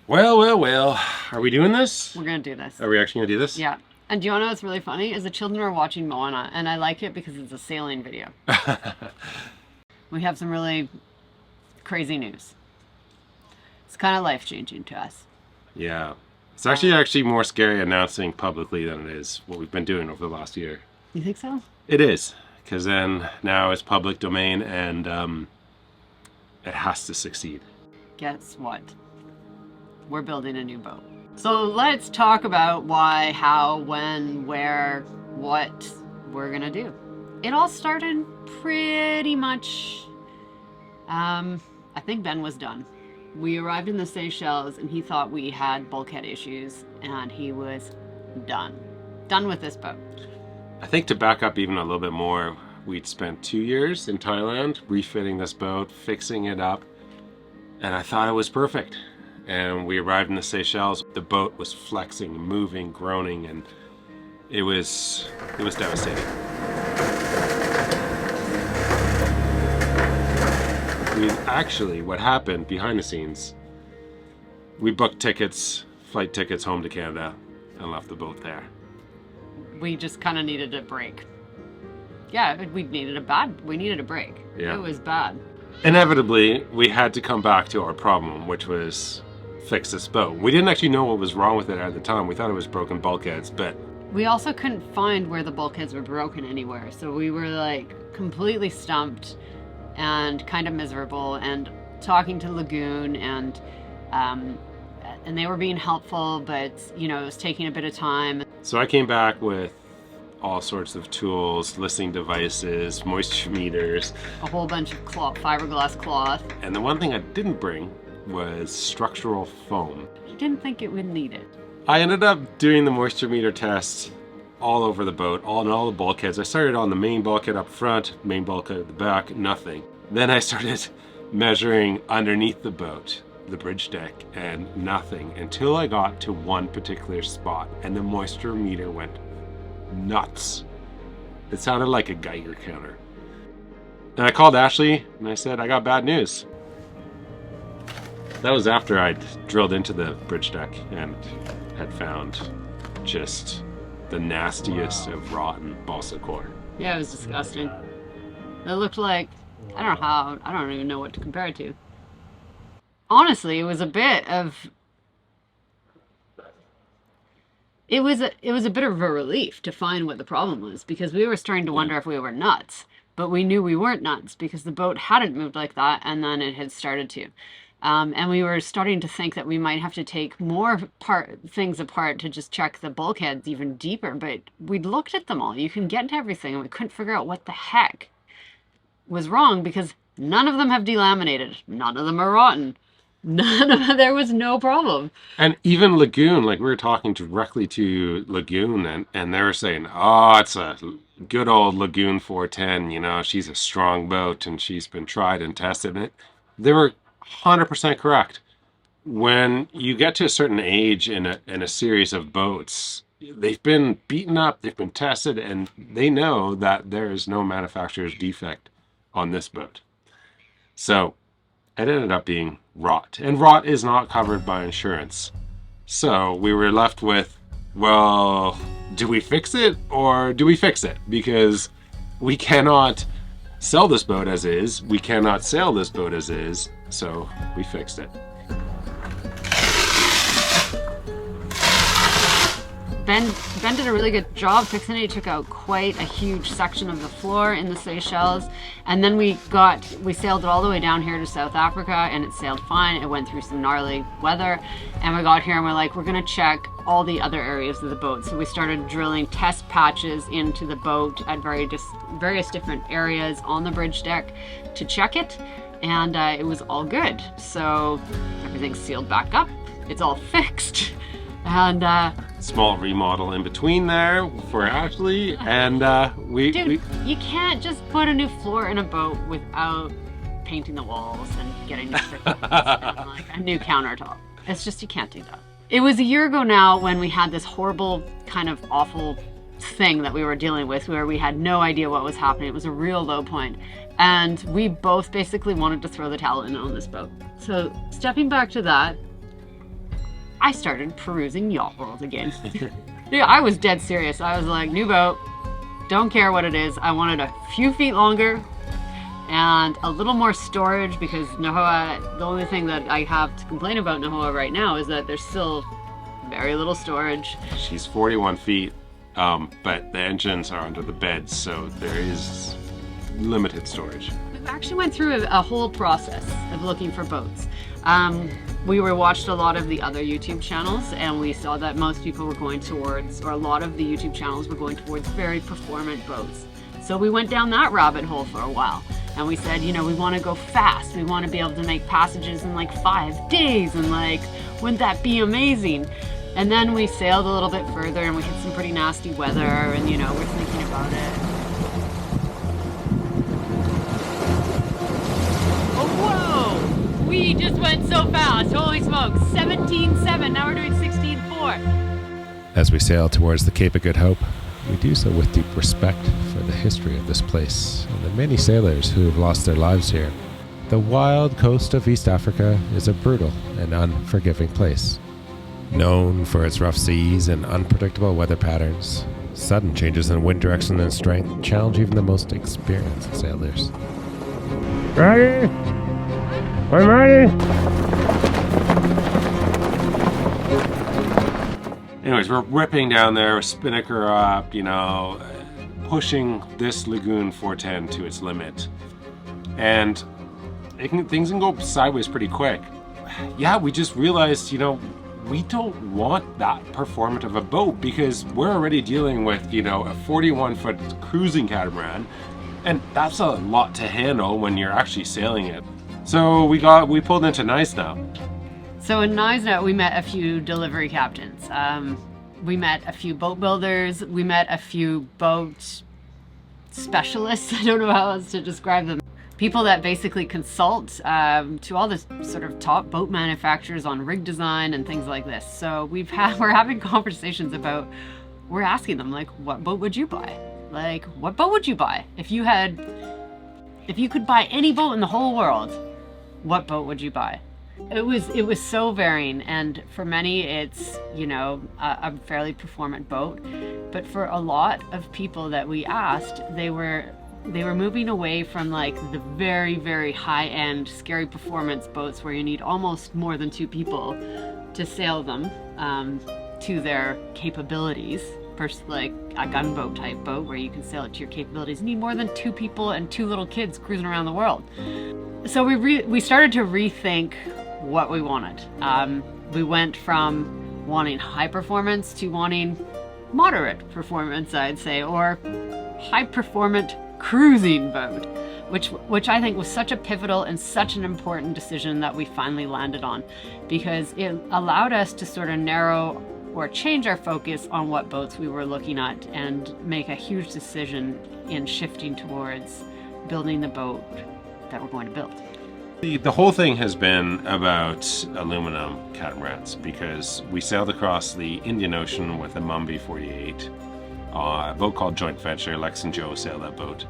Well, well, well. Are we doing this? We're gonna do this. Are we actually gonna do this? Yeah. And do you know what's really funny? Is the children are watching Moana, and I like it because it's a sailing video. We have some really crazy news. It's kind of life-changing to us. Yeah. It's actually more scary announcing publicly than it is what we've been doing over the last year. You think so? It is, because then now it's public domain and it has to succeed. Guess what? We're building a new boat. So let's talk about why, how, when, where, what we're gonna do. It all started pretty much, I think Ben was done. We arrived in the Seychelles and he thought we had bulkhead issues and he was done. Done with this boat. I think to back up even a little bit more, we'd spent 2 years in Thailand refitting this boat, fixing it up, and I thought it was perfect. And we arrived in the Seychelles, the boat was flexing, moving, groaning, and it was devastating. What happened behind the scenes, we booked tickets, flight tickets home to Canada, and left the boat there. We just kind of needed a break. Yeah, we needed a break. Yeah. It was bad. Inevitably, we had to come back to our problem, which was fix this boat. We didn't actually know what was wrong with it at the time. We thought it was broken bulkheads, but we also couldn't find where the bulkheads were broken anywhere. So we were like completely stumped and kind of miserable, and talking to Lagoon and they were being helpful, but it was taking a bit of time. So I came back with all sorts of tools, listening devices, moisture meters, a whole bunch of fiberglass cloth. And the one thing I didn't bring was structural foam. I didn't think it would need it. I ended up doing the moisture meter test all over the boat, on all the bulkheads. I started on the main bulkhead up front, main bulkhead at the back, nothing. Then I started measuring underneath the boat, the bridge deck, and nothing, until I got to one particular spot, and the moisture meter went nuts. It sounded like a Geiger counter. And I called Ashley and I said, I got bad news. That was after I'd drilled into the bridge deck and had found just the nastiest of rotten balsa core. Yeah, it was disgusting. It looked like, I don't even know what to compare it to. Honestly, it was a bit of a bit of a relief to find what the problem was, because we were starting to wonder if we were nuts, but we knew we weren't nuts because the boat hadn't moved like that, and then it had started to. And we were starting to think that we might have to take more things apart to just check the bulkheads even deeper, but we'd looked at them all. You can get into everything, and we couldn't figure out what the heck was wrong, because none of them have delaminated. None of them are rotten. There was no problem. And even Lagoon, like we were talking directly to Lagoon, and they were saying, oh, it's a good old Lagoon 410, she's a strong boat and she's been tried and tested. And they were 100% correct. When you get to a certain age in a series of boats, they've been beaten up, they've been tested, and they know that there is no manufacturer's defect on this boat. So it ended up being rot, and rot is not covered by insurance. So we were left with, well, do we fix it or do we fix it? Because we cannot sell this boat as is, we cannot sail this boat as is, so we fixed it. Ben did a really good job fixing it. He took out quite a huge section of the floor in the Seychelles, and then we sailed it all the way down here to South Africa, and it sailed fine. It went through some gnarly weather, and we got here and we're like, we're gonna check all the other areas of the boat. So we started drilling test patches into the boat at various different areas on the bridge deck to check it, and it was all good. So everything's sealed back up. It's all fixed. And small remodel in between there for Ashley, and you can't just put a new floor in a boat without painting the walls and getting new curtains and like a new countertop. It's just, you can't do that. It was a year ago now when we had this horrible, kind of awful thing that we were dealing with, where we had no idea what was happening. It was a real low point, and we both basically wanted to throw the towel in on this boat. So stepping back to that, I started perusing Yacht World again. Yeah, I was dead serious. I was like, new boat, don't care what it is. I wanted a few feet longer and a little more storage, because Nahoa, the only thing that I have to complain about Nahoa right now is that there's still very little storage. She's 41 feet, but the engines are under the bed, so there is limited storage. We actually went through a whole process of looking for boats. We watched a lot of the other YouTube channels, and we saw that most people were going towards, or a lot of the YouTube channels were going towards very performant boats. So we went down that rabbit hole for a while, and we said, you know, we want to go fast. We want to be able to make passages in like 5 days, and like, wouldn't that be amazing? And then we sailed a little bit further, and we hit some pretty nasty weather, and you know, we're thinking about it. We just went so fast. Holy smokes. 17.7. Now we're doing 16.4. As we sail towards the Cape of Good Hope, we do so with deep respect for the history of this place and the many sailors who have lost their lives here. The wild coast of East Africa is a brutal and unforgiving place. Known for its rough seas and unpredictable weather patterns, sudden changes in wind direction and strength challenge even the most experienced sailors. Ready? I'm ready. Anyways, we're ripping down there, spinnaker up, you know, pushing this Lagoon 410 to its limit. And things can go sideways pretty quick. Yeah, we just realized, you know, we don't want that performant of a boat, because we're already dealing with, you know, a 41-foot cruising catamaran, and that's a lot to handle when you're actually sailing it. So we pulled into Naisna. So in Naisna, we met a few delivery captains. We met a few boat builders. We met a few boat specialists. I don't know how else to describe them. People that basically consult to all the sort of top boat manufacturers on rig design and things like this. So we're having conversations about, we're asking them, like, what boat would you buy? Like, what boat would you buy? If you could buy any boat in the whole world, what boat would you buy? It was so varying, and for many it's, you know, a fairly performant boat, but for a lot of people that we asked, they were moving away from like the very, very high-end scary performance boats where you need almost more than 2 people to sail them to their capabilities. First, like a gunboat type boat where you can sail it to your capabilities. You need more than 2 people and 2 little kids cruising around the world. So we started to rethink what we wanted. We went from wanting high performance to wanting moderate performance, I'd say, or high performant cruising boat, which I think was such a pivotal and such an important decision that we finally landed on, because it allowed us to sort of narrow or change our focus on what boats we were looking at and make a huge decision in shifting towards building the boat that we're going to build. The whole thing has been about aluminum catamarans, because we sailed across the Indian Ocean with a Mumby 48, a boat called Joint Venture. Lex and Joe sailed that boat.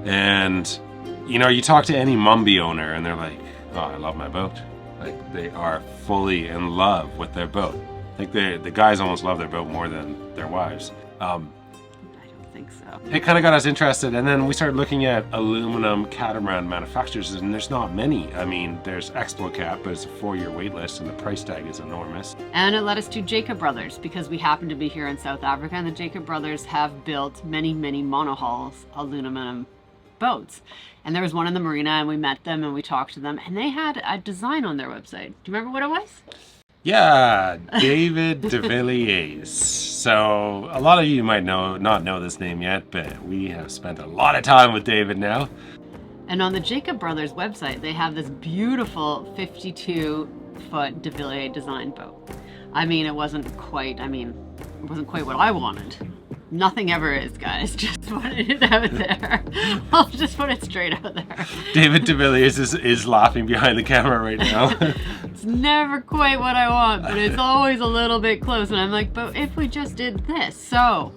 And, you know, you talk to any Mumby owner and they're like, oh, I love my boat. Like, they are fully in love with their boat. Like, the guys almost love their boat more than their wives. I don't think so. It kind of got us interested, and then we started looking at aluminum catamaran manufacturers, and there's not many. I mean, there's Explocat, but it's a 4-year wait list, and the price tag is enormous. And it led us to Jacob Brothers, because we happen to be here in South Africa, and the Jacob Brothers have built many, many monohull aluminum boats. And there was one in the marina, and we met them, and we talked to them, and they had a design on their website. Do you remember what it was? Yeah, David de Villiers. So a lot of you might not know this name yet, but we have spent a lot of time with David now. And on the Jacob Brothers website, they have this beautiful 52-foot de Villiers design boat. I mean, it wasn't quite what I wanted. Nothing ever is, guys. Just putting it out there. I'll just put it straight out there. David de Villiers is laughing behind the camera right now. It's never quite what I want, but it's always a little bit close. And I'm like, but if we just did this, So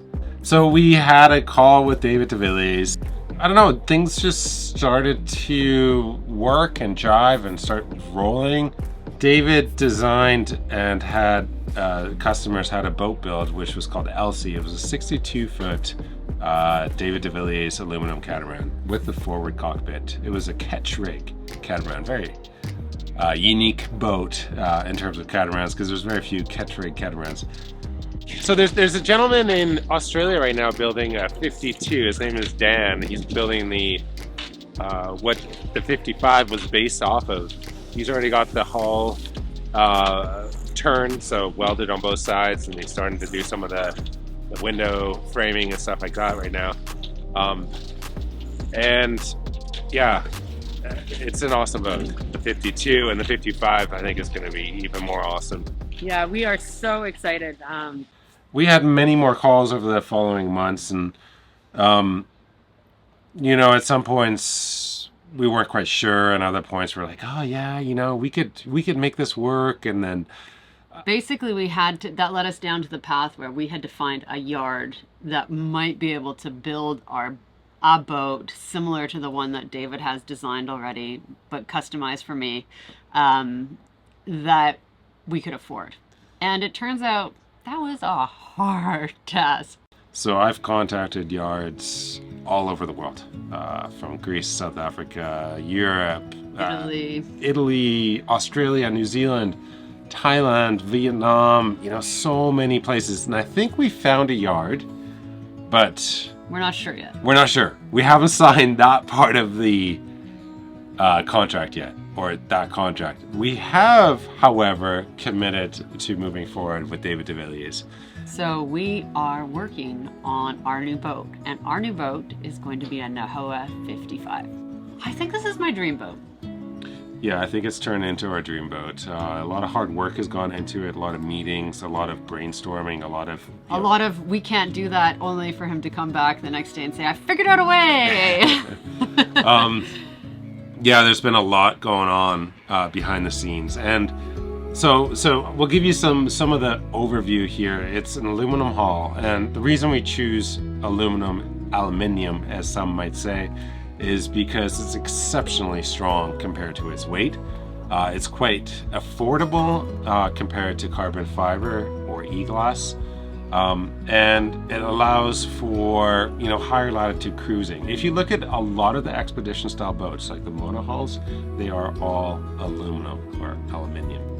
we had a call with David de Villiers. I don't know, things just started to work and jive and start rolling. David designed and had customers had a boat build which was called Elsie. It was a 62-foot David de Villiers aluminum catamaran with the forward cockpit. It was a catch rig catamaran, very unique boat in terms of catamarans, because there's very few catch rig catamarans. So there's a gentleman in Australia right now building a 52. His name is Dan. He's building the what the 55 was based off of. He's already got the hull turned, so welded on both sides, and he's starting to do some of the window framing and stuff like that right now. And yeah, it's an awesome boat. The 52 and the 55 I think is going to be even more awesome. Yeah, we are so excited. We had many more calls over the following months, and you know, at some points we weren't quite sure, and other points we're like, oh yeah, you know, we could make this work. And then basically we had to, that led us down to the path where we had to find a yard that might be able to build a boat similar to the one that David has designed already, but customized for me, that we could afford. And it turns out that was a hard task. So I've contacted yards all over the world, from Greece, South Africa, Europe, Italy, Australia, New Zealand, Thailand, Vietnam, you know, so many places. And I think we found a yard, but we're not sure yet. We're not sure. We haven't signed that part of the contract yet, or that contract. We have, however, committed to moving forward with David de Villiers. So we are working on our new boat, and our new boat is going to be a Nahoa 55. I think this is my dream boat. Yeah, I think it's turned into our dream boat. A lot of hard work has gone into it, a lot of meetings, a lot of brainstorming, a lot of we can't do that, only for him to come back the next day and say, I figured out a way. Yeah, there's been a lot going on behind the scenes, and so we'll give you some of the overview here. It's an aluminum hull, and the reason we choose aluminium, as some might say, is because it's exceptionally strong compared to its weight. It's quite affordable compared to carbon fiber or e-glass, and it allows for, you know, higher latitude cruising. If you look at a lot of the expedition style boats, like the monohulls, they are all aluminum or aluminium.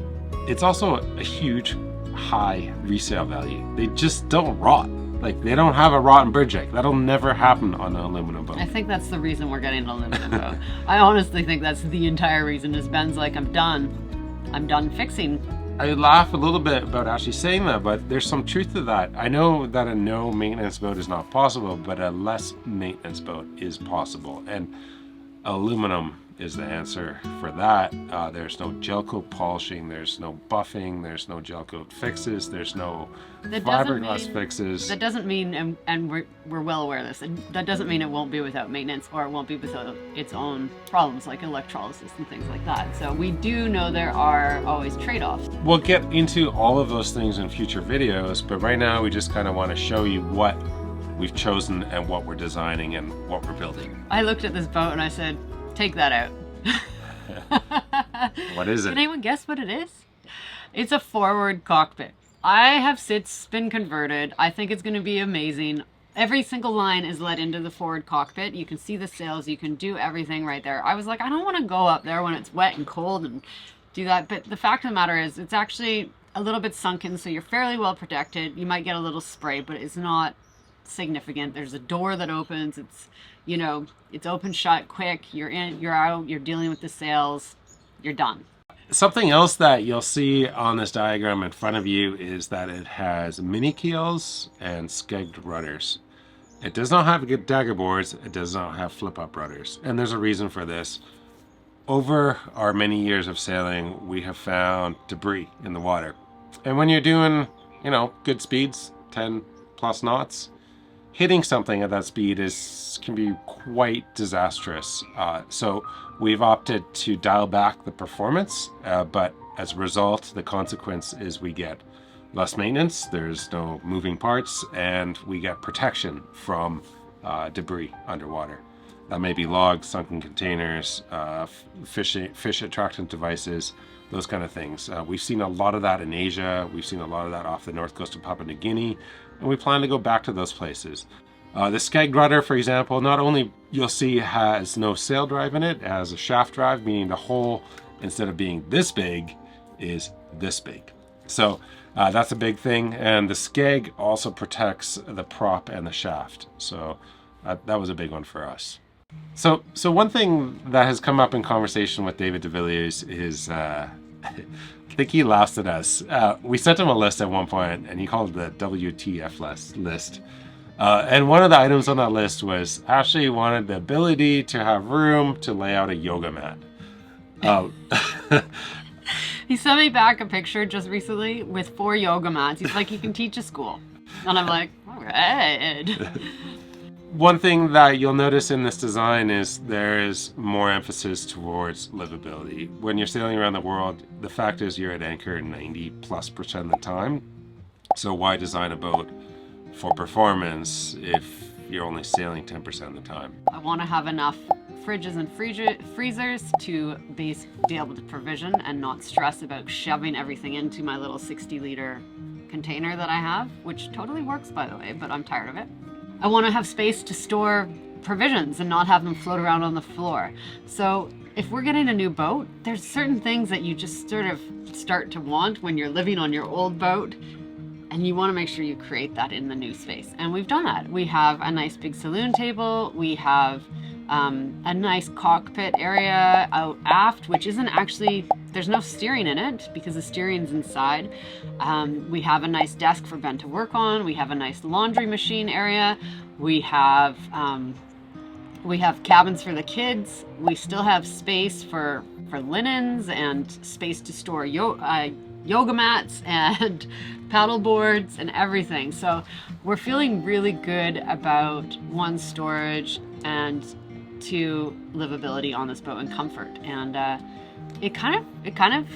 It's also a huge high resale value. They just don't rot. Like, they don't have a rotten bridge deck. That'll never happen on an aluminum boat. I think that's the reason we're getting an aluminum boat. I honestly think that's the entire reason, is Ben's like, I'm done fixing. I laugh a little bit about actually saying that, but there's some truth to that. I know that a no maintenance boat is not possible, but a less maintenance boat is possible. And aluminum is the answer for that. There's no gel coat polishing, there's no buffing, there's no gel coat fixes, there's no fiberglass fixes. That doesn't mean, and we're well aware of this, that doesn't mean it won't be without maintenance, or it won't be without its own problems like electrolysis and things like that. So we do know there are always trade-offs. We'll get into all of those things in future videos, but right now we just kind of want to show you what we've chosen and what we're designing and what we're building. I looked at this boat and I said, take that out. What is it? Can anyone guess what it is? It's a forward cockpit. I have since been converted. I think it's going to be amazing. Every single line is let into the forward cockpit. You can see the sails. You can do everything right there. I was like, I don't want to go up there when it's wet and cold and do that. But the fact of the matter is, it's actually a little bit sunken, so you're fairly well protected. You might get a little spray, but it's not significant. There's a door that opens. It's, you know, it's open shut quick. You're in, you're out, you're dealing with the sails, you're done. Something else that you'll see on this diagram in front of you is that it has mini keels and skegged rudders. It does not have good dagger boards. It does not have flip-up rudders, and there's a reason for this. Over our many years of sailing, we have found debris in the water, and when you're doing, you know, good speeds, 10 plus knots, hitting something at that speed can be quite disastrous. So we've opted to dial back the performance, but as a result, the consequence is we get less maintenance, there's no moving parts, and we get protection from debris underwater. That may be logs, sunken containers, fish attractant devices, those kind of things. We've seen a lot of that in Asia. We've seen a lot of that off the north coast of Papua New Guinea, and we plan to go back to those places. The Skeg rudder, for example, not only you'll see has no sail drive in it, it has a shaft drive, meaning the hole, instead of being this big, is this big. So that's a big thing. And the Skeg also protects the prop and the shaft. So that was a big one for us. So one thing that has come up in conversation with David de Villiers is, I think he laughs at us. We sent him a list at one point, and he called it the WTF list. And one of the items on that list was Ashley wanted the ability to have room to lay out a yoga mat. He sent me back a picture just recently with 4 yoga mats. He's like, you can teach a school. And I'm like, all right. One thing that you'll notice in this design is there is more emphasis towards livability. When you're sailing around the world, the fact is you're at anchor 90+% of the time. So why design a boat for performance if you're only sailing 10% of the time? I want to have enough fridges and freezers to be able to provision and not stress about shoving everything into my little 60-liter container that I have, which totally works, by the way, but I'm tired of it. I want to have space to store provisions and not have them float around on the floor. So if we're getting a new boat, there's certain things that you just sort of start to want when you're living on your old boat, and you want to make sure you create that in the new space. And we've done that. We have a nice big saloon table. We have a nice cockpit area out aft, which isn't actually, there's no steering in it because the steering's inside. We have a nice desk for Ben to work on. We have a nice laundry machine area. We have cabins for the kids. We still have space for linens and space to store yoga mats and paddle boards and everything. So we're feeling really good about, 1, storage, and 2, livability on this boat and comfort. And it kind of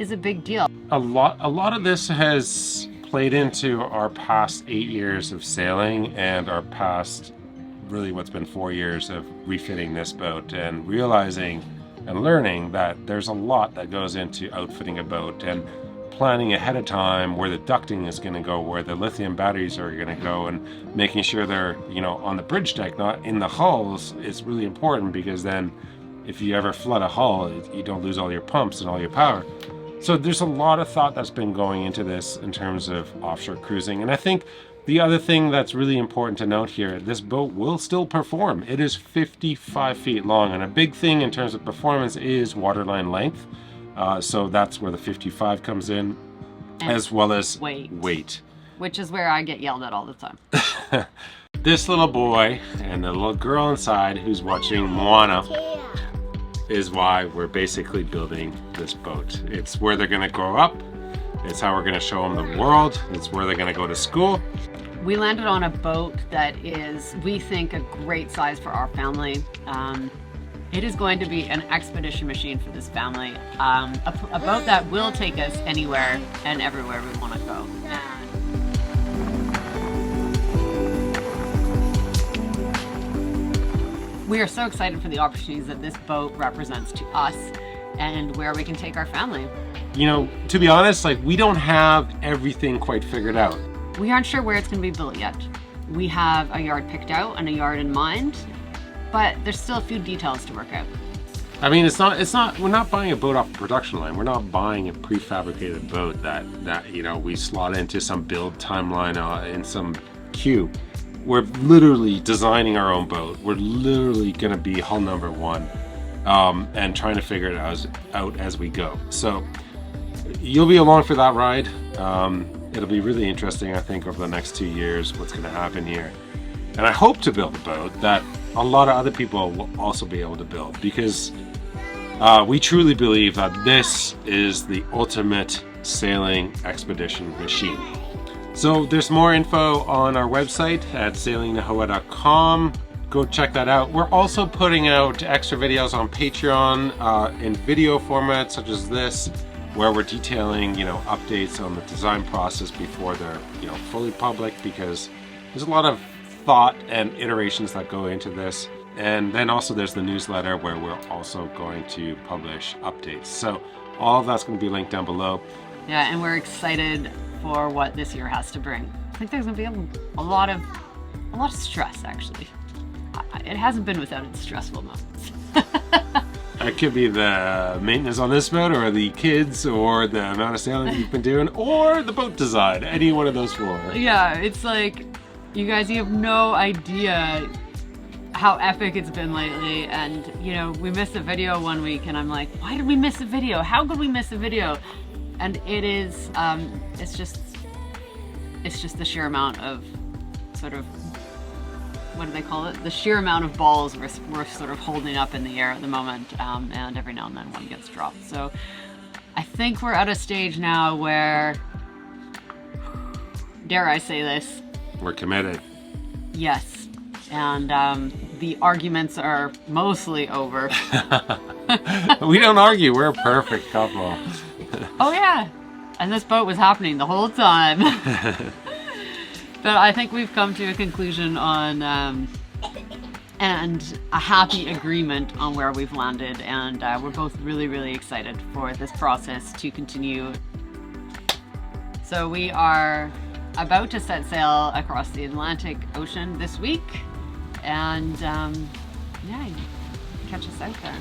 is a big deal. A lot of this has played into our past 8 years of sailing and our past, really what's been 4 years of refitting this boat, and realizing and learning that there's a lot that goes into outfitting a boat and planning ahead of time where the ducting is going to go, where the lithium batteries are going to go, and making sure they're, on the bridge deck, not in the hulls, is really important, because then if you ever flood a hull, you don't lose all your pumps and all your power. So there's a lot of thought that's been going into this in terms of offshore cruising. And I think the other thing that's really important to note here, this boat will still perform. It is 55 feet long, and a big thing in terms of performance is waterline length. So that's where the 55 comes in, and as well as weight. Which is where I get yelled at all the time. This little boy and the little girl inside who's watching Moana is why we're basically building this boat. It's where they're going to grow up. It's how we're going to show them the world. It's where they're going to go to school. We landed on a boat that is, we think, a great size for our family. It is going to be an expedition machine for this family. A boat that will take us anywhere and everywhere we want to go. We are so excited for the opportunities that this boat represents to us and where we can take our family. To be honest, we don't have everything quite figured out. We aren't sure where it's going to be built yet. We have a yard picked out and a yard in mind, but there's still a few details to work out. I mean, we're not buying a boat off the production line. We're not buying a prefabricated boat that we slot into some build timeline in some queue. We're literally designing our own boat. We're literally going to be hull number 1, and trying to figure it out as we go. So you'll be along for that ride. It'll be really interesting, I think, over the next 2 years, what's going to happen here. And I hope to build a boat that a lot of other people will also be able to build, because we truly believe that this is the ultimate sailing expedition machine. So there's more info on our website at sailingnahoa.com. Go check that out. We're also putting out extra videos on Patreon in video format, such as this, where we're detailing, updates on the design process before they're, fully public, because there's a lot of thought and iterations that go into this. And then also there's the newsletter where we're also going to publish updates. So all of that's going to be linked down below. Yeah, and we're excited for what this year has to bring. I think there's going to be a lot of stress, actually. It hasn't been without its stressful moments. It could be the maintenance on this boat, or the kids, or the amount of sailing you've been doing, or the boat design. Any one of those four. Yeah, it's like, you guys, you have no idea how epic it's been lately. And, you know, we missed a video one week, and I'm like, why did we miss a video? How could we miss a video? And it is, it's just the sheer amount of sort of, what do they call it? The sheer amount of balls we're sort of holding up in the air at the moment, and every now and then one gets dropped. So I think we're at a stage now where, dare I say this? We're committed. Yes. And the arguments are mostly over. We don't argue. We're a perfect couple. Oh yeah. And this boat was happening the whole time. But I think we've come to a conclusion on, and a happy agreement on where we've landed, and we're both really, really excited for this process to continue. So we are about to set sail across the Atlantic Ocean this week, and yeah, catch us out there.